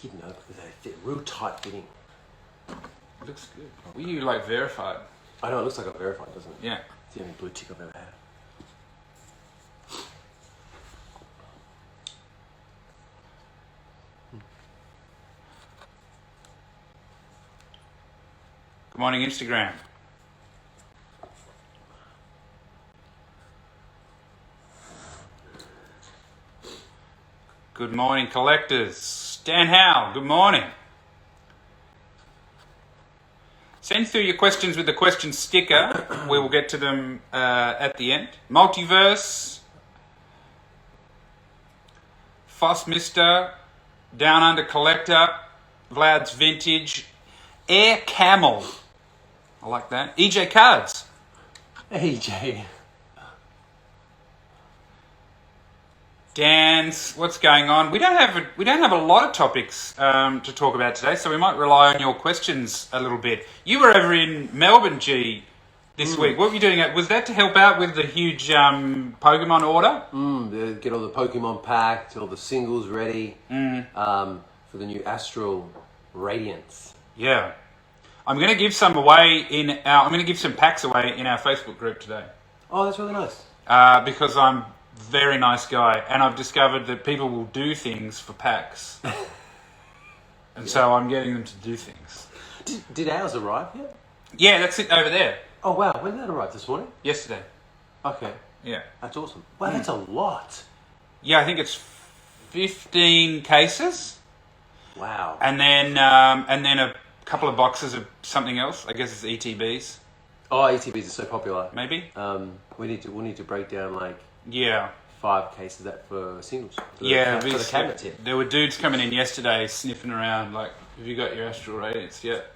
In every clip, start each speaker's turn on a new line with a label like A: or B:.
A: hidden, because they're real tight fitting.
B: It looks good. Were you like verified?
A: I know, it looks like a verified, doesn't it?
B: Yeah.
A: It's the only blue tick I've ever had.
B: Good morning, Instagram. Good morning, collectors. Dan Howe, good morning. Send through your questions with the question sticker. We will get to them at the end. Multiverse, Fuss Mister, Down Under Collector, Vlad's Vintage, Air Camel. I like that. EJ Cards.
A: EJ.
B: Dan's, what's going on? We don't have a lot of topics to talk about today, so we might rely on your questions a little bit. You were over in Melbourne, G, this week. What were you doing? Was that to help out with the huge Pokemon order?
A: Get all the Pokemon packed, all the singles ready for the new Astral Radiance.
B: Yeah, I'm going to give some away I'm going to give some packs away in our Facebook group today.
A: Oh, that's really nice.
B: Because I'm very nice guy, and I've discovered that people will do things for packs, and so I'm getting them to do things.
A: Did ours arrive yet?
B: Yeah, that's it over there.
A: Oh wow, when did that arrive? This morning?
B: Yesterday.
A: Okay,
B: Yeah.
A: that's awesome. Wow, that's a lot.
B: Yeah, I think it's 15 cases,
A: Wow.
B: and then a couple of boxes of something else. I guess it's ETBs,
A: Oh, ETBs are so popular.
B: maybe.
A: We'll need to break down like
B: Yeah.
A: 5 cases of that for singles. For
B: Yeah,
A: the cabinet tip.
B: there were dudes coming in yesterday sniffing around like, have you got your Astral Radiance yet?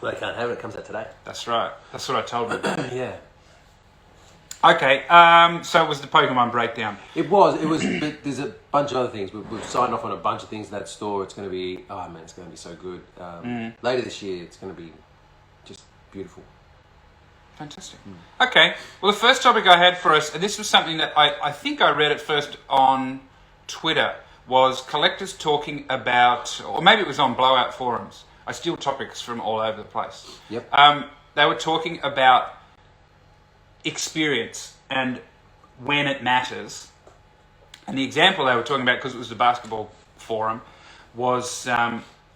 A: Well, they can't have it. It comes out today.
B: That's right. That's what I told them.
A: Yeah.
B: Okay, so it was the Pokemon breakdown.
A: It was. But there's a bunch of other things. We've signed off on a bunch of things in that store. It's going to be. Oh man, it's going to be so good. Later this year, it's going to be just beautiful.
B: Fantastic. Okay, well, the first topic I had for us, and this was something that I think I read it first on Twitter, was collectors talking about, or maybe it was on blowout forums. I steal topics from all over the place.
A: Yep.
B: They were talking about experience and when it matters. And the example they were talking about, because it was the basketball forum, was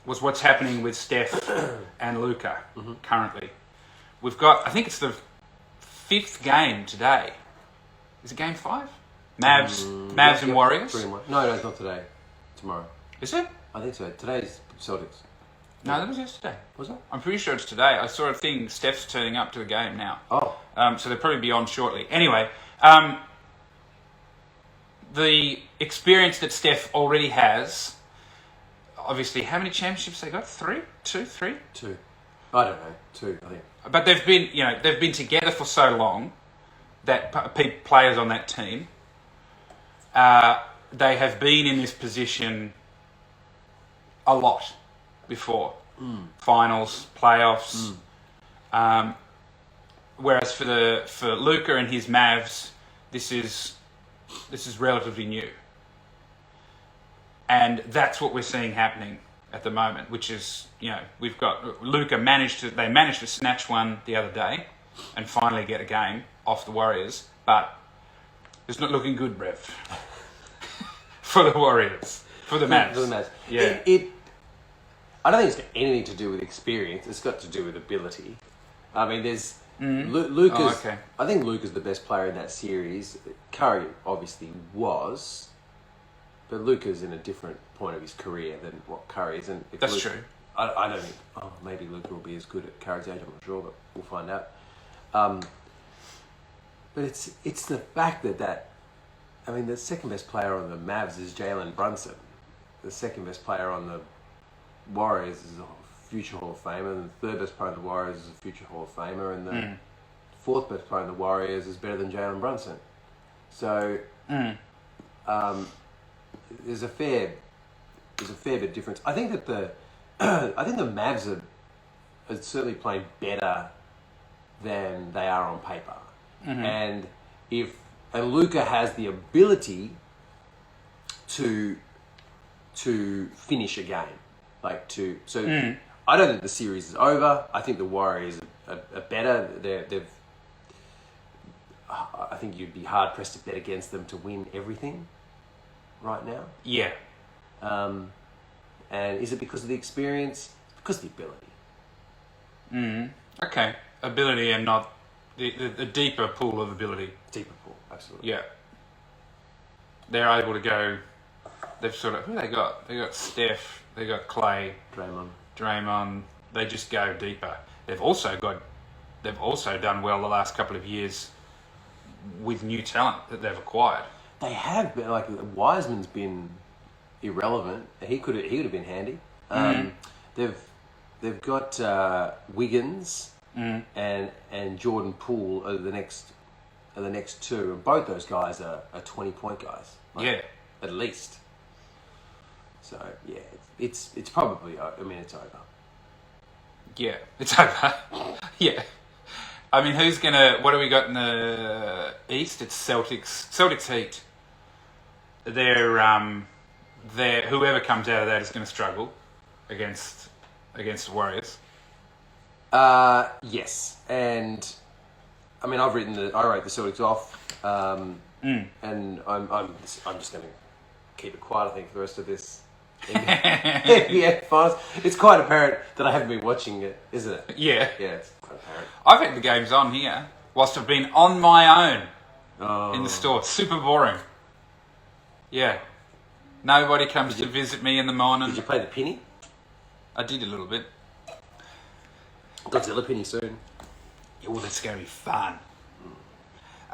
B: what's happening with Steph and Luka currently. We've got, I think it's the 5th game today. Is it game 5? Mavs and Warriors?
A: 3 and 1. No, it's not today. Tomorrow.
B: Is it?
A: I think so. Today's Celtics.
B: No, that was yesterday.
A: Was it?
B: I'm pretty sure it's today. I saw a thing, Steph's turning up to the game now.
A: Oh.
B: So they'll probably be on shortly. Anyway, the experience that Steph already has, obviously, how many championships they got? 3? 2? 3?
A: 2. I don't know. 2, I think.
B: But they've been together for so long that players on that team, they have been in this position a lot before. Finals, playoffs. Whereas for Luka and his Mavs, this is relatively new, and that's what we're seeing happening at the moment, which is, we've got Luka managed to snatch one the other day and finally get a game off the Warriors, but it's not looking good, Brev, for the Warriors, for the Mavs.
A: For the Mavs.
B: Yeah.
A: I don't think it's got anything to do with experience. It's got to do with ability. I mean, there's Luka's.
B: Oh, okay.
A: I think Luka's the best player in that series. Curry obviously was, but Luka's in a different point of his career than what Curry is. And
B: That's true.
A: I don't think. Oh, maybe Luka will be as good at Curry's age. I'm not sure, but we'll find out. But it's the fact that I mean, the second best player on the Mavs is Jalen Brunson. The second best player on the Warriors is a future Hall of Famer, and the third best player on the Warriors is a future Hall of Famer, and the fourth best player on the Warriors is better than Jalen Brunson. So there's a fair bit of difference. I think that the Mavs are certainly playing better than they are on paper, and Luka has the ability to finish a game. Like I don't think the series is over. I think the Warriors are better. I think you'd be hard pressed to bet against them to win everything right now.
B: Yeah.
A: And is it because of the experience? It's because of the ability.
B: Okay. Ability and not the deeper pool of ability.
A: Deeper pool, absolutely.
B: Yeah. They're able to go. They've sort of who they got? They got Steph. They got Clay. Draymond. They just go deeper. They've also done well the last couple of years with new talent that they've acquired.
A: They have been, like, Wiseman's been irrelevant. He could have been handy. They've got Wiggins and Jordan Poole are the next two, and both those guys are 20-point guys. Like, at least. So yeah, it's probably. I mean, it's over.
B: Yeah, it's over. Yeah. I mean, what do we got in the East? It's Celtics. Celtics Heat. They're whoever comes out of that is going to struggle against the Warriors.
A: Yes, and I mean, I wrote the Celtics off, and I'm just going to keep it quiet, I think, for the rest of this. NBA finals. It's quite apparent that I haven't been watching it, isn't it?
B: Yeah.
A: Yeah, it's quite apparent.
B: I've had the games on here whilst I've been on my own in the store. Super boring. Yeah. Nobody comes to visit me in the morning.
A: Did you play the penny?
B: I did a little bit.
A: Godzilla penny soon.
B: Oh, that's going to be fun.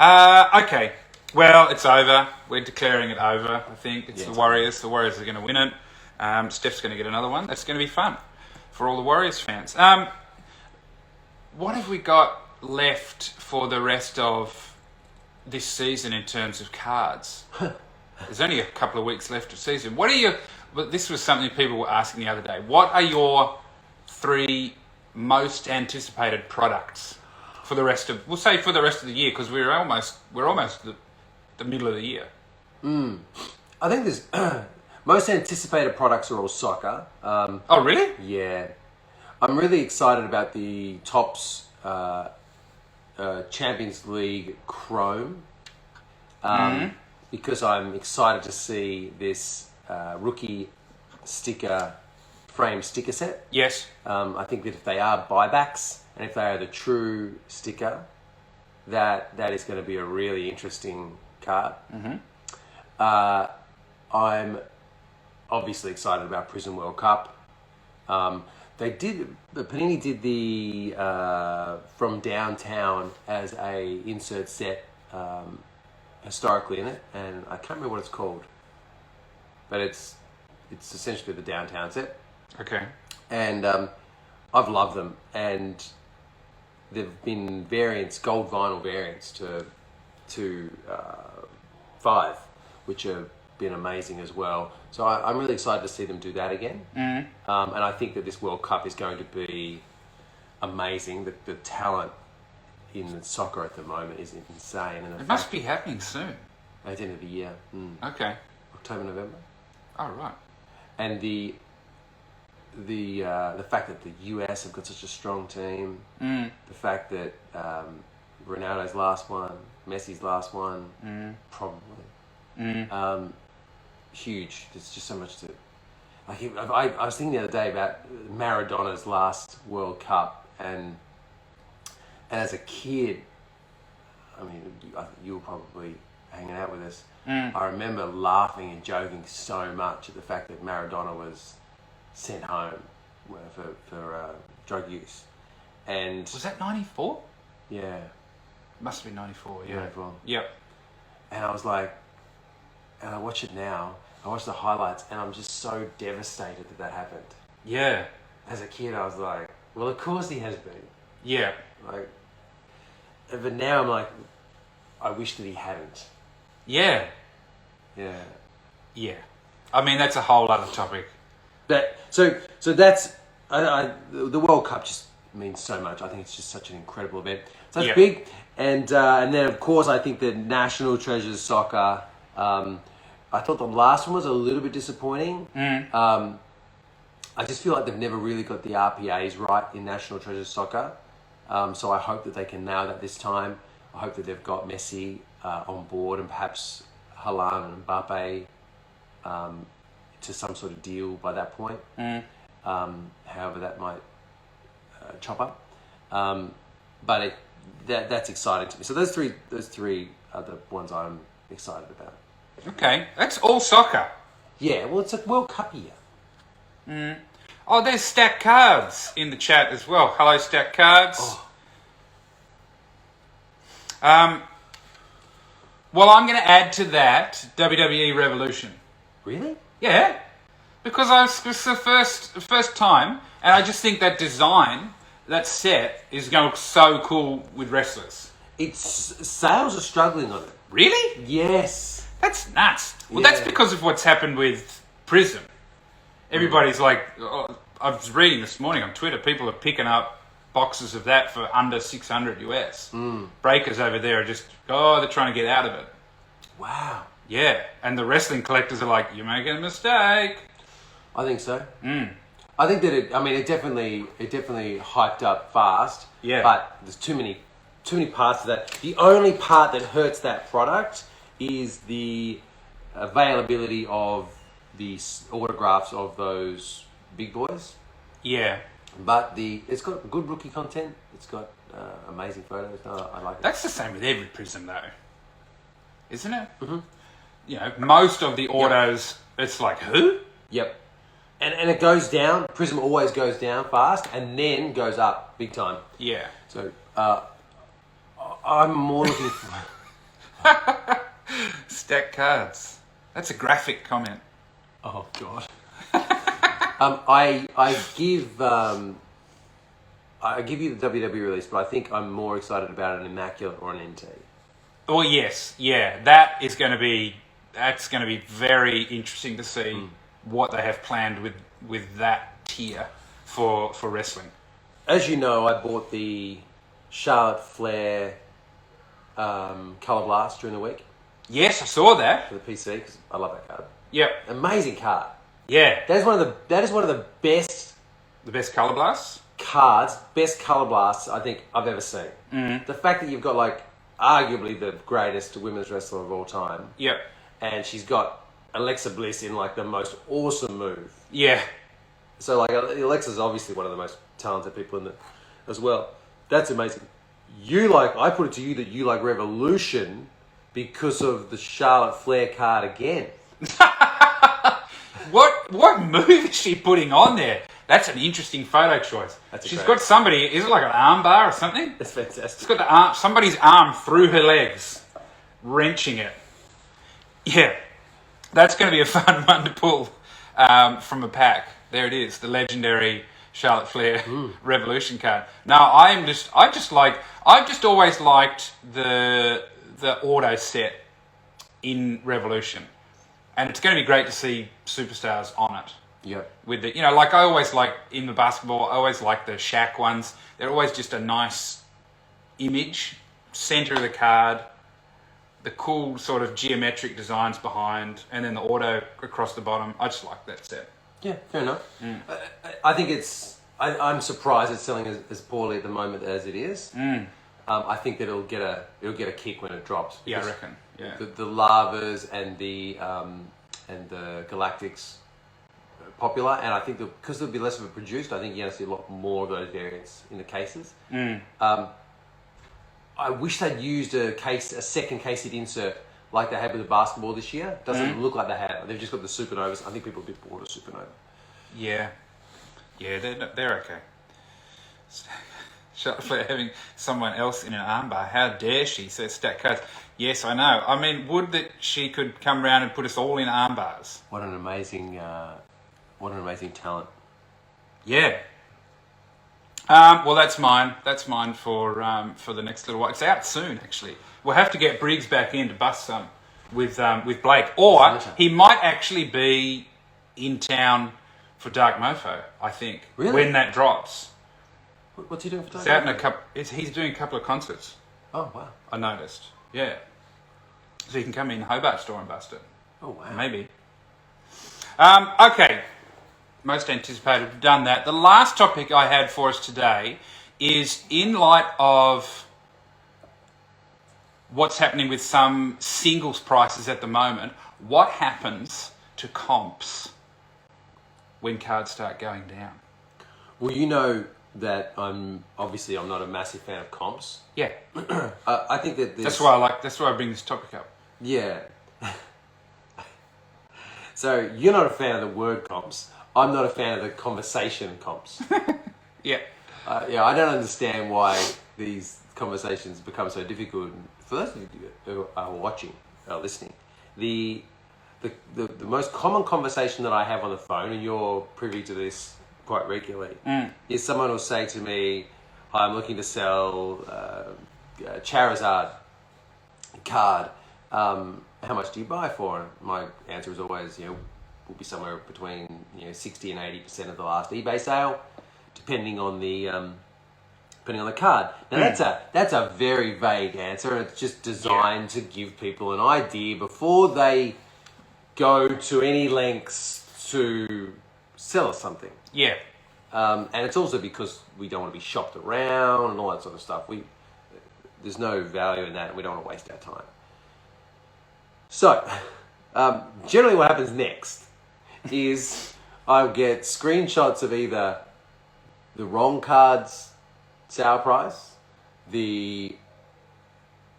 B: Okay. Well, it's over. We're declaring it over, I think. It's the Warriors. The Warriors are going to win it. Steph's going to get another one. That's going to be fun for all the Warriors fans. What have we got left for the rest of this season in terms of cards? There's only a couple of weeks left of season. But this was something people were asking the other day. What are your 3 most anticipated products for the rest of, we'll say for the rest of the year, because we're almost the middle of the year.
A: I think there's most anticipated products are all soccer.
B: Oh, really?
A: Yeah. I'm really excited about the Topps Champions League Chrome because I'm excited to see this rookie frame sticker set.
B: Yes.
A: I think that if they are buybacks and if they are the true sticker, that is going to be a really interesting card. I'm obviously excited about Prism World Cup. Panini did the From Downtown as a insert set historically in it, and I can't remember what it's called, but it's essentially the Downtown set.
B: Okay. And
A: I've loved them, and there've been variants, gold vinyl variants to 5, which have been amazing as well. So I'm really excited to see them do that again. And I think that this World Cup is going to be amazing. The talent in soccer at the moment is insane. And
B: it must be happening soon.
A: At the end of the year.
B: Okay.
A: October, November.
B: Oh, right.
A: And the fact that the US have got such a strong team, the fact that Ronaldo's last one, Messi's last one, probably. Huge. There's just so much to. I was thinking the other day about Maradona's last World Cup, and as a kid, I mean, you were probably hanging out with us. I remember laughing and joking so much at the fact that Maradona was sent home for drug use. And
B: was that 94?
A: Yeah.
B: Must have been 94, yeah.
A: 94.
B: Yep.
A: And I was like, and I watch it now, I watch the highlights, and I'm just so devastated that happened.
B: Yeah.
A: As a kid, I was like, well, of course he has been.
B: Yeah.
A: Like, but now I'm like, I wish that he hadn't.
B: Yeah.
A: Yeah.
B: Yeah. I mean, that's a whole other topic.
A: So that's the World Cup just means so much. I think it's just such an incredible event. So it's big, and then of course I think the national treasures soccer. I thought the last one was a little bit disappointing. I I just feel like they've never really got the RPAs right in National Treasure Soccer. So I hope that they can nail that this time. I hope that they've got Messi on board and perhaps Haaland and Mbappe to some sort of deal by that point. However that might chop up. But that's exciting to me. So those three are the ones I'm excited about.
B: Okay, that's all soccer.
A: Yeah, well, it's a World Cup year.
B: Oh, there's Stack Cards in the chat as well. Hello, Stack Cards. Well, I'm going to add to that WWE Revolution.
A: Really?
B: Yeah, because it's the first time, and I just think that design, that set, is going to look so cool with wrestlers.
A: Sales are struggling on it.
B: Really?
A: Yes.
B: That's nuts. Well,
A: Yeah.
B: that's because of what's happened with Prism. Everybody's like, I was reading this morning on Twitter, people are picking up boxes of that for under 600 US. Breakers over there are just, they're trying to get out of it.
A: Wow.
B: Yeah, and the wrestling collectors are like, you're making a mistake.
A: I think so. I think that it definitely hyped up fast.
B: Yeah.
A: But there's too many parts of that. The only part that hurts that product is the availability of the autographs of those big boys.
B: Yeah.
A: But it's got good rookie content. It's got amazing photos. I like it.
B: That's the same with every Prism though. Isn't it? Mm-hmm. You know, most of the autos, it's like, who?
A: Yep. And it goes down. Prism always goes down fast and then goes up big time.
B: Yeah.
A: So I'm more looking for...
B: Stack Cards. That's a graphic comment.
A: Oh, God. I give you the WWE release, but I think I'm more excited about an Immaculate or an NT.
B: Well, yes. Yeah, that's going to be very interesting to see what they have planned with that tier for wrestling.
A: As you know, I bought the Charlotte Flair Color Blast during the week
B: Yes, I saw that.
A: for the PC because I love that card.
B: Yep.
A: Amazing card.
B: Yeah.
A: That is one of the best
B: The best Color Blasts?
A: cards, best Color Blasts I think I've ever seen. The fact that you've got like arguably the greatest women's wrestler of all time,
B: Yep.
A: and she's got Alexa Bliss in like the most awesome move.
B: Yeah.
A: So like Alexa's obviously one of the most talented people in it as well. That's amazing. I put it to you that you like Revolution because of the Charlotte Flair card again.
B: What move is she putting on there? That's an interesting photo choice. She's got somebody, is it like an arm bar or something?
A: That's fantastic.
B: She's got the arm, somebody's arm through her legs, wrenching it. Yeah, that's going to be a fun one to pull from a pack. There it is, the legendary Charlotte Flair Revolution card. Now I've just always liked the auto set in Revolution, and it's going to be great to see superstars on it.
A: Yep.
B: With the, like I always like in the basketball, I always like the Shaq ones. They're always just a nice image, center of the card, the cool sort of geometric designs behind, and then the auto across the bottom. I just like that set.
A: Yeah, fair enough. I think I'm surprised it's selling as poorly at the moment as it is. I think that it'll get a kick when it drops.
B: Yeah, I reckon. Yeah.
A: The Lavas and the Galactics are popular, and I think because there'll be less of it produced, I think you're going to see a lot more of those variants in the cases. I wish they'd used a second case hit insert like they had with the basketball this year. It doesn't look like they had. They've just got the Supernovas. I think people have bought a Supernova.
B: Yeah, they're okay. Charlotte Flair having someone else in an armbar. How dare she? Says Stack Cards. Yes, I know. I mean, would that she could come around and put us all in armbars.
A: What an amazing talent.
B: Yeah. Well, that's mine. That's mine for the next little while. It's out soon, actually. We'll have to get Briggs back in to bust some with Blake, or he might actually be in town for Dark Mofo. I think when that drops.
A: What's he doing for Dark
B: It's out in he's doing a couple of concerts.
A: Oh wow!
B: I noticed. Yeah. So you can come in Hobart store and bust it.
A: Oh wow!
B: Maybe. Okay. most anticipated. We've done that. The last topic I had for us today is in light of what's happening with some singles prices at the moment, what happens to comps when cards start going down?
A: Well, you know that I'm not a massive fan of comps.
B: Yeah.
A: I think that
B: That's why I bring this topic up.
A: Yeah. So you're not a fan of the word comps. I'm not a fan of the conversation comps.
B: Yeah.
A: I don't understand why these conversations become so difficult. For those of you who are watching, listening, the most common conversation that I have on the phone, and you're privy to this quite regularly, is someone will say to me, "I'm looking to sell Charizard card. How much do you buy for?" And my answer is always, will be somewhere between 60 and 80% of the last eBay sale, depending on the card. Now that's a very vague answer, and it's just designed to give people an idea before they go to any lengths to sell us something.
B: Yeah.
A: And it's also because we don't want to be shopped around and all that sort of stuff. There's no value in that, and we don't want to waste our time. So, generally what happens next is I'll get screenshots of either the wrong card's sale price, the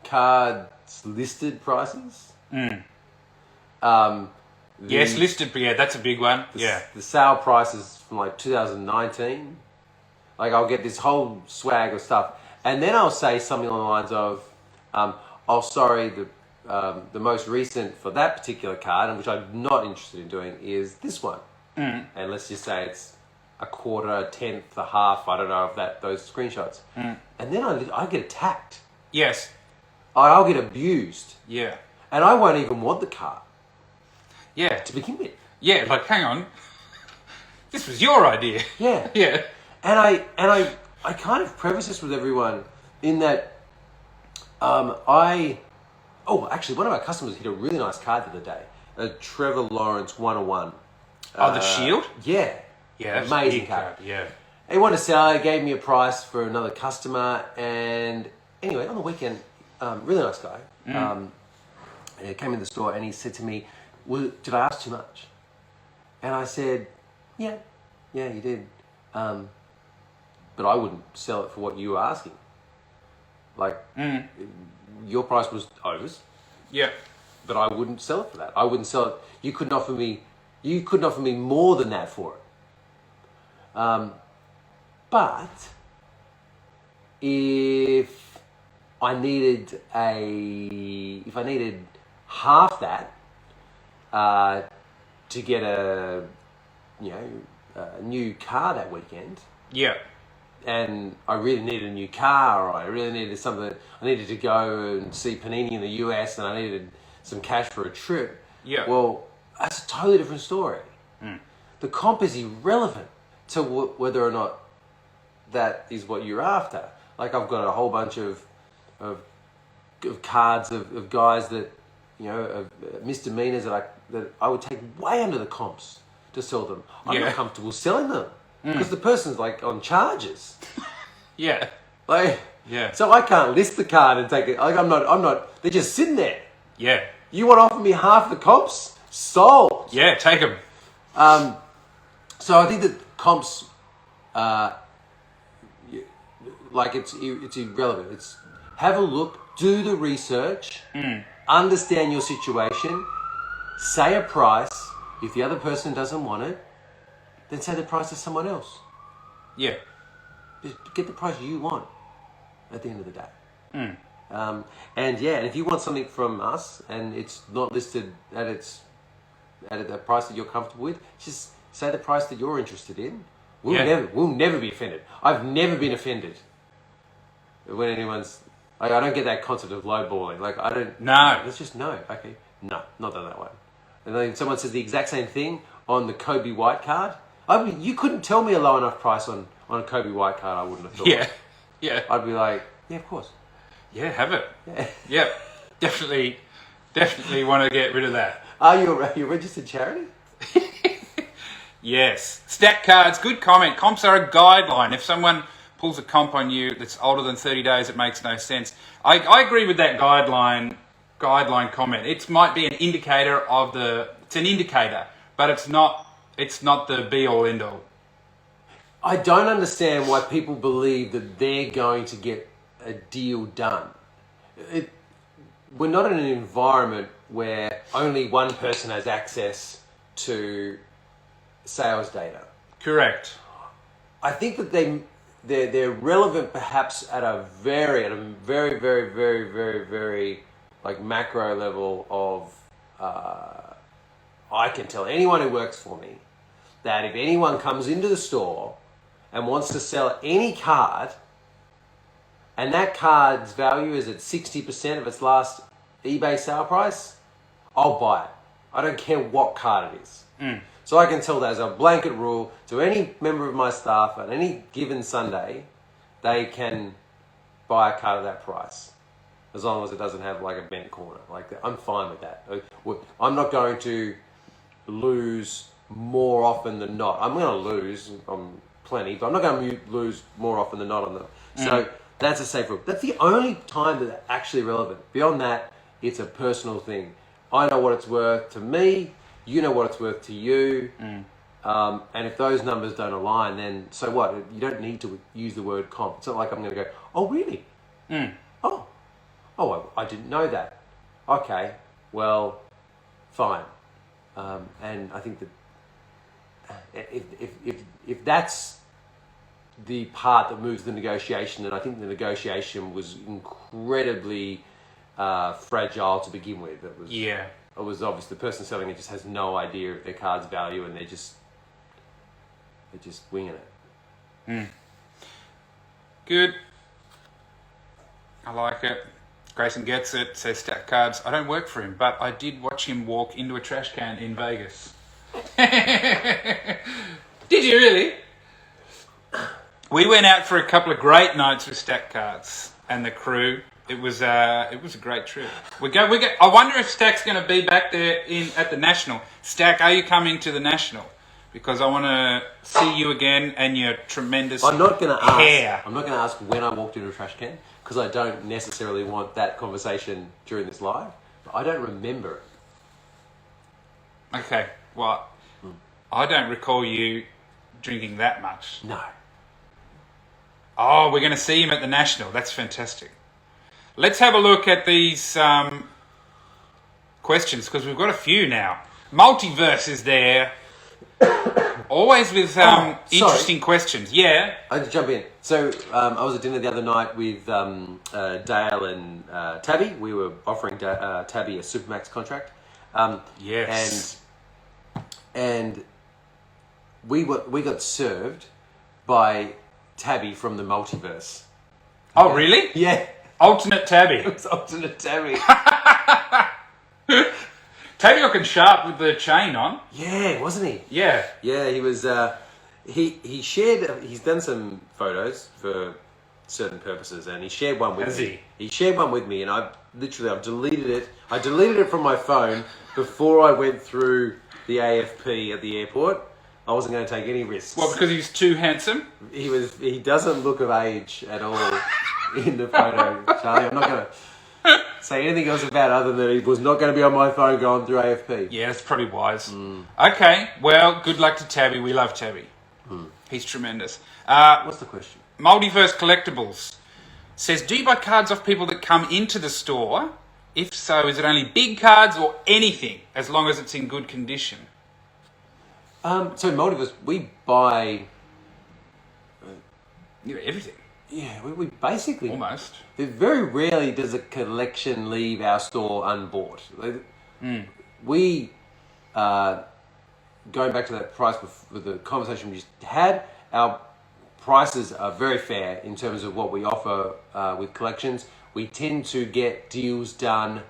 A: card's listed prices.
B: Yes, listed, but yeah, that's a big one.
A: The sale prices from like 2019. Like I'll get this whole swag of stuff. And then I'll say something along the lines of, "Oh, sorry, the most recent for that particular card, and which I'm not interested in doing, is this one." And let's just say it's a quarter, a tenth, a half, I don't know, of those screenshots. And then I get attacked.
B: Yes.
A: I'll get abused.
B: Yeah.
A: And I won't even want the card.
B: Yeah.
A: To begin with.
B: Yeah, like, hang on. This was your idea.
A: Yeah.
B: Yeah.
A: And I kind of preface this with everyone in that actually one of our customers hit a really nice card the other day. A Trevor Lawrence 101.
B: The Shield?
A: Yeah.
B: Yeah,
A: amazing card.
B: Yeah.
A: He wanted to sell it, gave me a price for another customer, and anyway, on the weekend, really nice guy. He came in the store and he said to me, "Well, did I ask too much?" And I said, yeah, you did. But I wouldn't sell it for what you were asking. Like, your price was overs.
B: Yeah.
A: But I wouldn't sell it for that. I wouldn't sell it. You couldn't offer me more than that for it. But if I needed half that to get a new car that weekend.
B: Yeah.
A: And I really needed a new car, or I really needed something. I needed to go and see Panini in the US, and I needed some cash for a trip.
B: Yeah.
A: Well, that's a totally different story. The comp is irrelevant to whether or not that is what you're after. Like I've got a whole bunch of cards of guys that of misdemeanors that I would take way under the comps to sell them. I'm not comfortable selling them because the person's like on charges.
B: Yeah.
A: Like
B: yeah.
A: So I can't list the card and take it. Like I'm not. They're just sitting there.
B: Yeah. You
A: want to offer me half the comps? Sold.
B: Yeah, take them.
A: So I think that comps, it's irrelevant. It's have a look, do the research, understand your situation, say a price. If the other person doesn't want it, then say the price to someone else.
B: Yeah.
A: Just get the price you want at the end of the day. And if you want something from us and it's not listed at a price that you're comfortable with, just say the price that you're interested in. We'll never be offended. I've never been offended when anyone's. I don't get that concept of lowballing. Like I don't.
B: No.
A: Let's just no. Okay. No, not done that way. And then someone says the exact same thing on the Kobe White card. You couldn't tell me a low enough price on a Kobe White card. I wouldn't have thought.
B: Yeah. Yeah.
A: I'd be like, yeah, of course.
B: Yeah, have it.
A: Yeah.
B: Yep. Definitely want to get rid of that.
A: Are you a registered charity?
B: Yes. Stack cards, good comment. Comps are a guideline. If someone pulls a comp on you that's older than 30 days, it makes no sense. I agree with that guideline comment. It might be an indicator of it's an indicator, but it's not the be all end all.
A: I don't understand why people believe that they're going to get a deal done. We're not in an environment where only one person has access to sales data.
B: Correct.
A: I think that they're relevant perhaps at a very, very, very like macro level of I can tell anyone who works for me that if anyone comes into the store and wants to sell any card, and that card's value is at 60% of its last eBay sale price, I'll buy it. I don't care what card it is. So I can tell that as a blanket rule to any member of my staff on any given Sunday, they can buy a card at that price. As long as it doesn't have like a bent corner. Like I'm fine with that. I'm not going to lose more often than not. I'm going to lose plenty, but I'm not going to lose more often than not on them. So that's a safe rule. That's the only time that they're actually relevant. Beyond that, it's a personal thing. I know what it's worth to me. You know what it's worth to you. And if those numbers don't align, then so what? You don't need to use the word comp. It's not like I'm going to go, oh, really? Oh, I didn't know that. Okay, well, fine. And I think that if that's the part that moves the negotiation, then I think the negotiation was incredibly fragile to begin with. It was obvious the person selling it just has no idea of their card's value, and they're just winging it.
B: Good. I like it. Grayson gets it, says stack cards. I don't work for him, but I did watch him walk into a trash can in Vegas. Did you really? We went out for a couple of great nights with stack cards and the crew. It was a great trip. We go. I wonder if Stack's going to be back there at the National. Stack, are you coming to the National? Because I want to see you again and your tremendous hair.
A: I'm not going to ask when I walked into a trash can, because I don't necessarily want that conversation during this live. But I don't remember it.
B: Okay. Well, I don't recall you drinking that much.
A: No.
B: Oh, we're going to see him at the National. That's fantastic. Let's have a look at these questions, because we've got a few now. Multiverse is there. Always with interesting questions. Yeah.
A: I had to jump in. So I was at dinner the other night with Dale and Tabby. We were offering Tabby a Supermax contract.
B: Yes.
A: And we got served by Tabby from the Multiverse.
B: Oh, really?
A: Yeah.
B: Alternate Tabby.
A: It was alternate Tabby.
B: Tabby looking sharp with the chain on.
A: Yeah, wasn't he?
B: Yeah.
A: Yeah, he was. He shared. He's done some photos for certain purposes, and he shared one with me.
B: Has he?
A: He shared one with me, and I've deleted it. I deleted it from my phone before I went through the AFP at the airport. I wasn't going to take any risks.
B: Well, because he's too handsome?
A: He doesn't look of age at all in the photo, Charlie. I'm not going to say anything else about it other than he was not going to be on my phone going through AFP.
B: Yeah, that's probably wise. Okay, well, good luck to Tabby. We love Tabby. He's tremendous.
A: What's the question?
B: Multiverse Collectibles says, do you buy cards off people that come into the store? If so, is it only big cards or anything, as long as it's in good condition?
A: So Multiverse, we buy...
B: everything.
A: Yeah, we basically...
B: Almost.
A: Very rarely does a collection leave our store unbought. We, going back to that price with the conversation we just had, our prices are very fair in terms of what we offer with collections. We tend to get deals done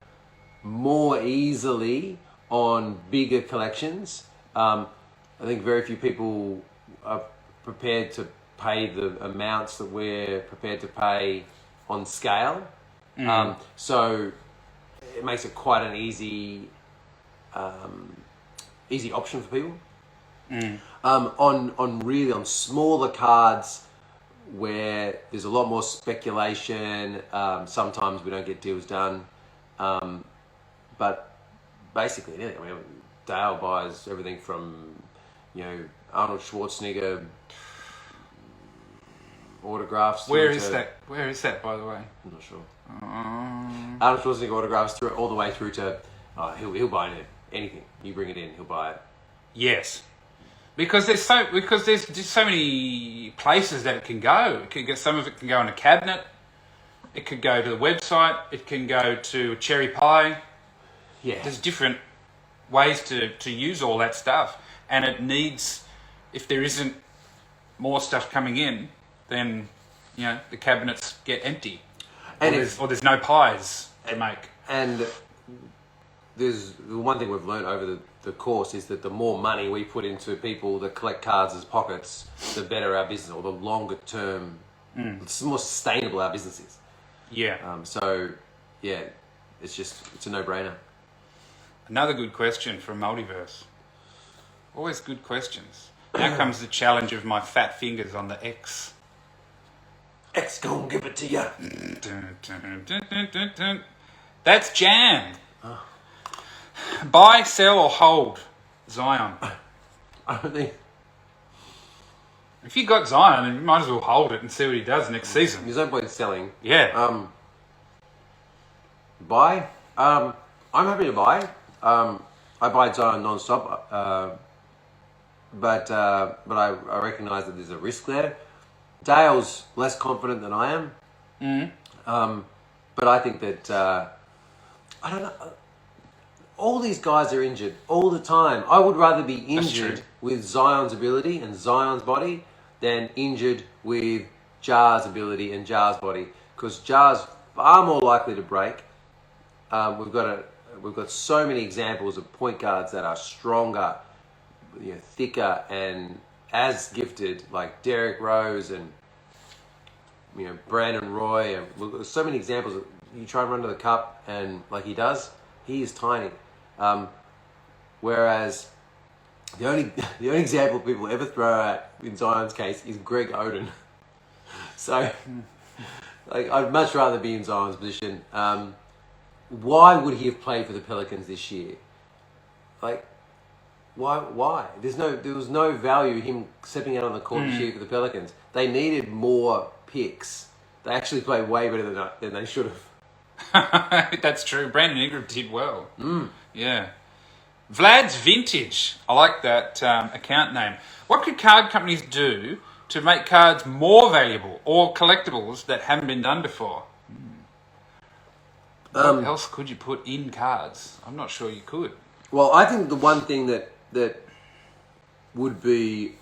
A: more easily on bigger collections. I think very few people are prepared to pay the amounts that we're prepared to pay on scale. So it makes it quite an easy option for people. On smaller cards where there's a lot more speculation, sometimes we don't get deals done. But basically, I mean, Dale buys everything from, Arnold Schwarzenegger autographs.
B: Where is that? Where is that, by the way?
A: I'm not sure. Arnold Schwarzenegger autographs all the way through to he'll buy anything. You bring it in, he'll buy it.
B: Yes, because there's just so many places that it can go. Some of it can go in a cabinet. It could go to the website. It can go to cherry pie.
A: Yeah,
B: there's different ways to use all that stuff, and it needs. If there isn't more stuff coming in, then the cabinets get empty, or there's no pies to make.
A: And there's the one thing we've learned over the course is that the more money we put into people that collect cards as pockets, the better our business, or the longer term, the more sustainable our business is.
B: Yeah.
A: So, yeah, it's a no-brainer.
B: Another good question from Multiverse. Always good questions. Now comes the challenge of my fat fingers on the X.
A: X gonna give it to you.
B: That's Jan. Buy, sell, or hold Zion.
A: I don't think.
B: If you got Zion, then you might as well hold it and see what he does next season.
A: There's no point in selling.
B: Yeah.
A: Buy. I'm happy to buy. I buy Zion non-stop, but I recognise that there's a risk there. Dale's less confident than I am. But I think that I don't know. All these guys are injured all the time. I would rather be injured with Zion's ability and Zion's body than injured with Jar's ability and Jar's body, because Jar's far more likely to break. We've got so many examples of point guards that are stronger, thicker, and as gifted, like Derrick Rose and Brandon Roy, and we've got so many examples. Of, you try and run to the cup, and like he does, he is tiny. Whereas the only example people ever throw at in Zion's case is Greg Oden. So, I'd much rather be in Zion's position. Why would he have played for the Pelicans this year? Why? There was no value in him stepping out on the court this year for the Pelicans. They needed more picks. They actually played way better than they should have.
B: That's true. Brandon Ingram did well. Yeah. Vlad's Vintage. I like that account name. What could card companies do to make cards more valuable or collectibles that haven't been done before? What else could you put in cards? I'm not sure you could.
A: Well, I think the one thing that would be...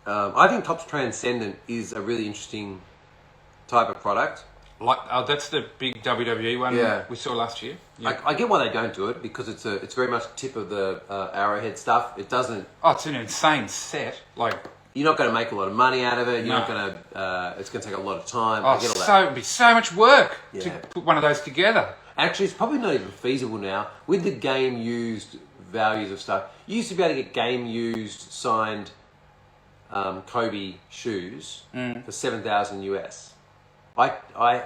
A: I think Topps Transcendent is a really interesting type of product.
B: That's the big WWE one we saw last year. Yeah.
A: I get why they don't do it, because it's very much tip of the arrowhead stuff. It doesn't...
B: Oh, it's an insane set.
A: You're not going to make a lot of money out of it. You're not going to... it's going to take a lot of time.
B: Oh,
A: I get all that.
B: It'd be so much work to put one of those together.
A: Actually, it's probably not even feasible now. With the game-used values of stuff, you used to be able to get game-used signed Kobe shoes for $7,000 US. I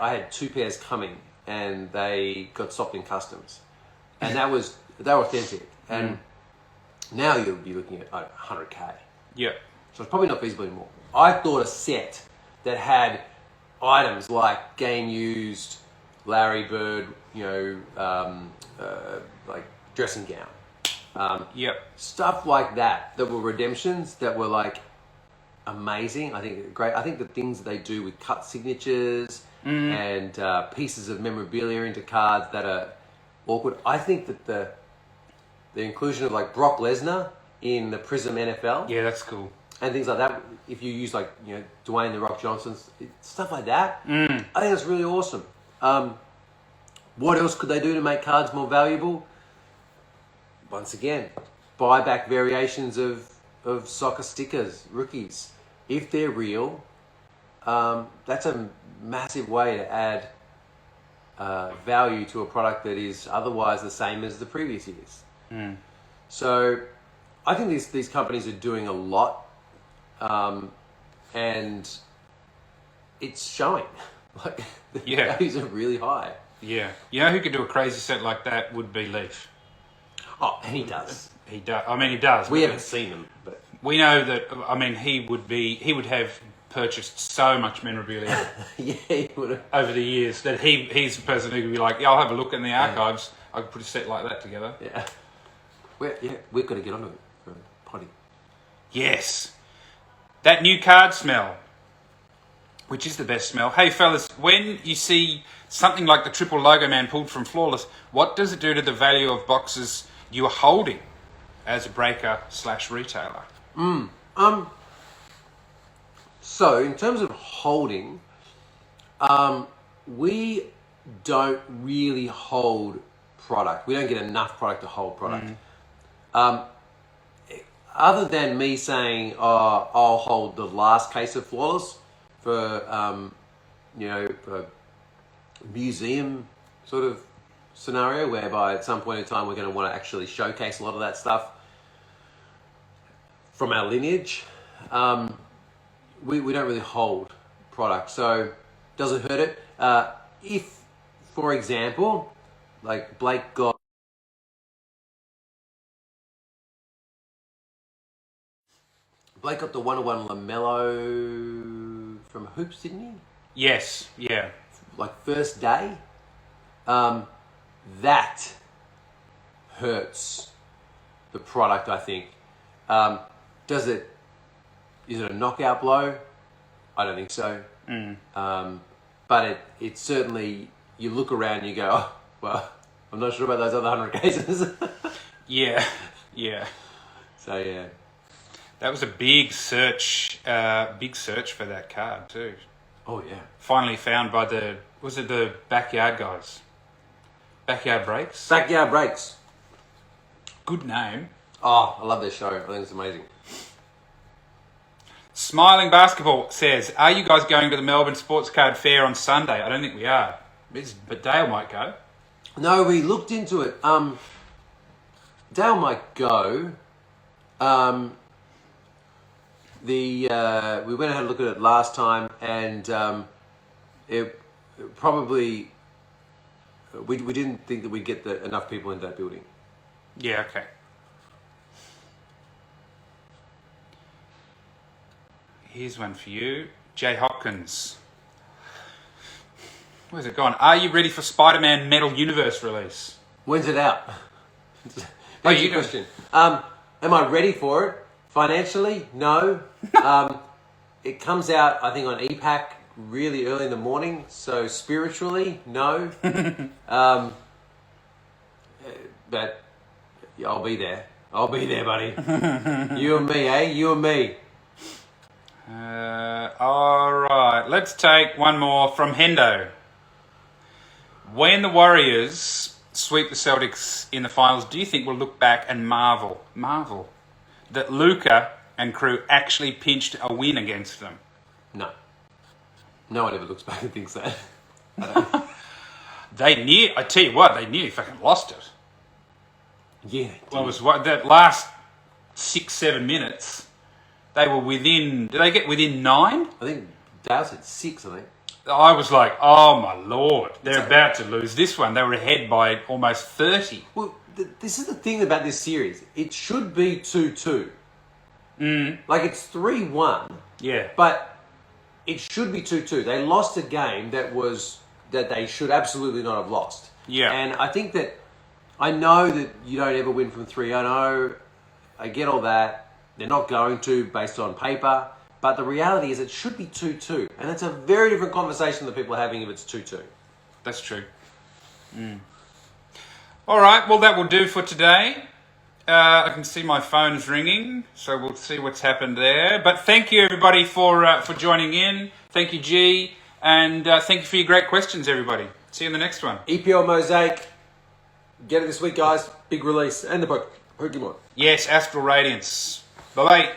A: had 2 pairs coming, and they got stopped in customs, and they were authentic. And now you'll be looking at $100K.
B: Yeah.
A: So it's probably not feasible anymore. I thought a set that had items like game used Larry Bird, like dressing gown, stuff like that were redemptions that were like amazing. I think great. I think the things that they do with cut signatures and pieces of memorabilia into cards that are awkward. I think that the inclusion of like Brock Lesnar in the Prism NFL,
B: that's cool,
A: and things like that. If you use like Dwayne the Rock Johnson's stuff like that, I think that's really awesome. What else could they do to make cards more valuable? Once again, buyback variations of soccer stickers, rookies. If they're real, that's a massive way to add value to a product that is otherwise the same as the previous years. So I think these companies are doing a lot, and it's showing. Like the values are really high.
B: Yeah. You know who could do a crazy set like that would be Leaf.
A: Oh, and he does.
B: He does. I mean, he does.
A: We haven't seen him, but
B: we know that. I mean, he would have purchased so much memorabilia
A: yeah, he would have.
B: over the years that he's the person who could be like, yeah, I'll have a look in the archives. I could put a set like that together.
A: Yeah. We've got to get onto it for a potty.
B: Yes. That new card smell, which is the best smell. Hey, fellas, when you see something like the triple logo man pulled from Flawless, what does it do to the value of boxes you are holding as a breaker/retailer?
A: So, in terms of holding, we don't really hold product. We don't get enough product to hold product. Other than me saying, oh, I'll hold the last case of Flawless for, for museum sort of scenario, whereby at some point in time we're going to want to actually showcase a lot of that stuff from our lineage. We don't really hold product, so does it hurt it? If, for example, like Blake got the 101 LaMelo from Hoops, didn't he?
B: Yes, yeah.
A: Like first day, that hurts the product, I think. Is it a knockout blow? I don't think so. But it certainly, you look around and you go, oh, well, I'm not sure about those other 100 cases.
B: Yeah.
A: So yeah.
B: That was a big search for that card too.
A: Oh yeah.
B: Finally found by the Backyard guys? Backyard Breaks?
A: Backyard Breaks.
B: Good name.
A: Oh, I love this show. I think it's amazing.
B: Smiling Basketball says, are you guys going to the Melbourne Sports Card Fair on Sunday? I don't think we are. But Dale might go.
A: No, we looked into it. Dale might go. We went and had a look at it last time, and it probably we didn't think that we'd get enough people into that building.
B: Yeah, okay. Here's one for you. Jay Hopkins. Where's it gone? Are you ready for Spider-Man Metal Universe release?
A: When's it out? That's your question. Am I ready for it? Financially, no. It comes out, I think, on EPAC really early in the morning. So spiritually, no. But yeah, I'll be there. I'll be there, buddy. You and me, eh? You and me.
B: All right. Let's take one more from Hendo. When the Warriors sweep the Celtics in the finals, do you think we'll look back and marvel that Luka and crew actually pinched a win against them?
A: No. No one ever looks back and thinks that.
B: I tell you what, they nearly fucking lost it.
A: Yeah.
B: Well, it was that last 6-7 minutes, they were within, did they get within 9?
A: I think Dallas had 6, I think.
B: I was like, oh my Lord, they're about to lose this one. They were ahead by almost 30.
A: Well, this is the thing about this series. It should be 2-2. Like, it's 3-1.
B: Yeah.
A: But it should be 2-2. They lost a game that they should absolutely not have lost.
B: Yeah.
A: And I think that, I know that you don't ever win from 3. I know, I get all that. They're not going to, based on paper. But the reality is it should be 2-2. And it's a very different conversation that people are having if it's 2-2.
B: That's true. All right, well, that will do for today. I can see my phone's ringing, so we'll see what's happened there. But thank you, everybody, for joining in. Thank you, G. And thank you for your great questions, everybody. See you in the next one.
A: EPL Mosaic. Get it this week, guys. Big release. And the Pokemon.
B: Yes, Astral Radiance. Bye-bye.